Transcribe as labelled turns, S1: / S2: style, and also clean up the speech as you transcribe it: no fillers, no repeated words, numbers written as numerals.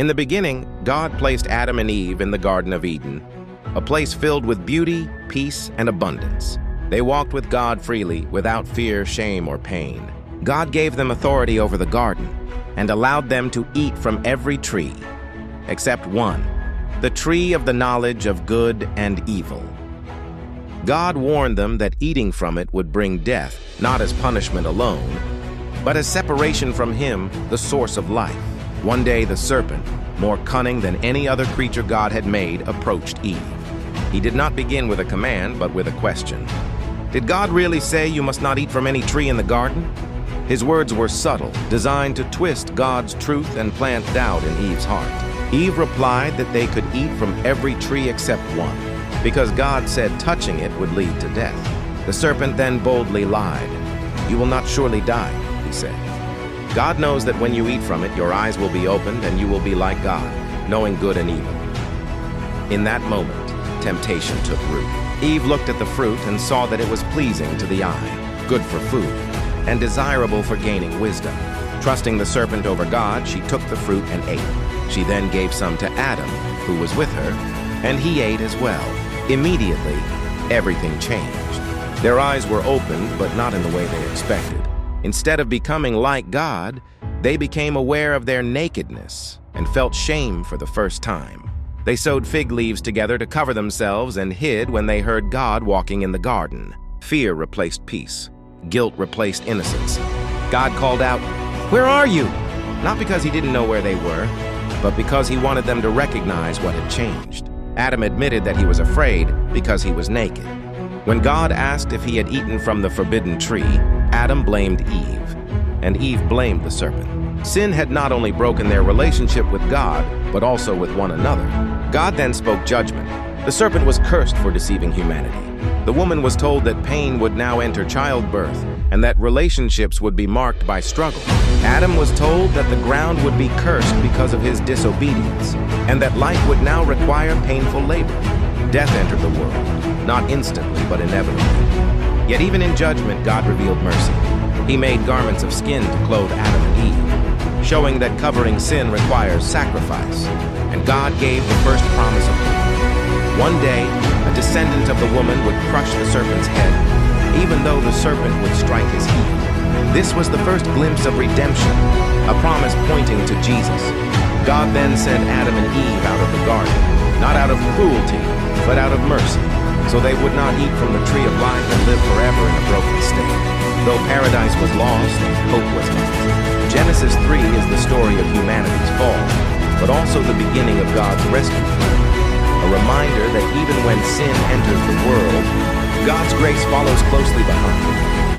S1: In the beginning, God placed Adam and Eve in the Garden of Eden, a place filled with beauty, peace, and abundance. They walked with God freely, without fear, shame, or pain. God gave them authority over the garden and allowed them to eat from every tree, except one, the tree of the knowledge of good and evil. God warned them that eating from it would bring death, not as punishment alone, but as separation from Him, the source of life. One day the serpent, more cunning than any other creature God had made, approached Eve. He did not begin with a command, but with a question. Did God really say you must not eat from any tree in the garden? His words were subtle, designed to twist God's truth and plant doubt in Eve's heart. Eve replied that they could eat from every tree except one, because God said touching it would lead to death. The serpent then boldly lied. "You will not surely die," he said. God knows that when you eat from it, your eyes will be opened and you will be like God, knowing good and evil. In that moment, temptation took root. Eve looked at the fruit and saw that it was pleasing to the eye, good for food, and desirable for gaining wisdom. Trusting the serpent over God, she took the fruit and ate. She then gave some to Adam, who was with her, and he ate as well. Immediately, everything changed. Their eyes were opened, but not in the way they expected. Instead of becoming like God, they became aware of their nakedness and felt shame for the first time. They sewed fig leaves together to cover themselves and hid when they heard God walking in the garden. Fear replaced peace. Guilt replaced innocence. God called out, "Where are you?" Not because He didn't know where they were, but because He wanted them to recognize what had changed. Adam admitted that he was afraid because he was naked. When God asked if he had eaten from the forbidden tree, Adam blamed Eve, and Eve blamed the serpent. Sin had not only broken their relationship with God, but also with one another. God then spoke judgment. The serpent was cursed for deceiving humanity. The woman was told that pain would now enter childbirth, and that relationships would be marked by struggle. Adam was told that the ground would be cursed because of his disobedience, and that life would now require painful labor. Death entered the world, not instantly, but inevitably. Yet even in judgment, God revealed mercy. He made garments of skin to clothe Adam and Eve, showing that covering sin requires sacrifice, and God gave the first promise of hope. One day, a descendant of the woman would crush the serpent's head, even though the serpent would strike his heel. This was the first glimpse of redemption, a promise pointing to Jesus. God then sent Adam and Eve out of the garden, not out of cruelty, but out of mercy, so they would not eat from the tree of life and live forever in a broken state. Though paradise was lost, hope was not. Genesis 3 is the story of humanity's fall, but also the beginning of God's rescue plan. A reminder that even when sin enters the world, God's grace follows closely behind.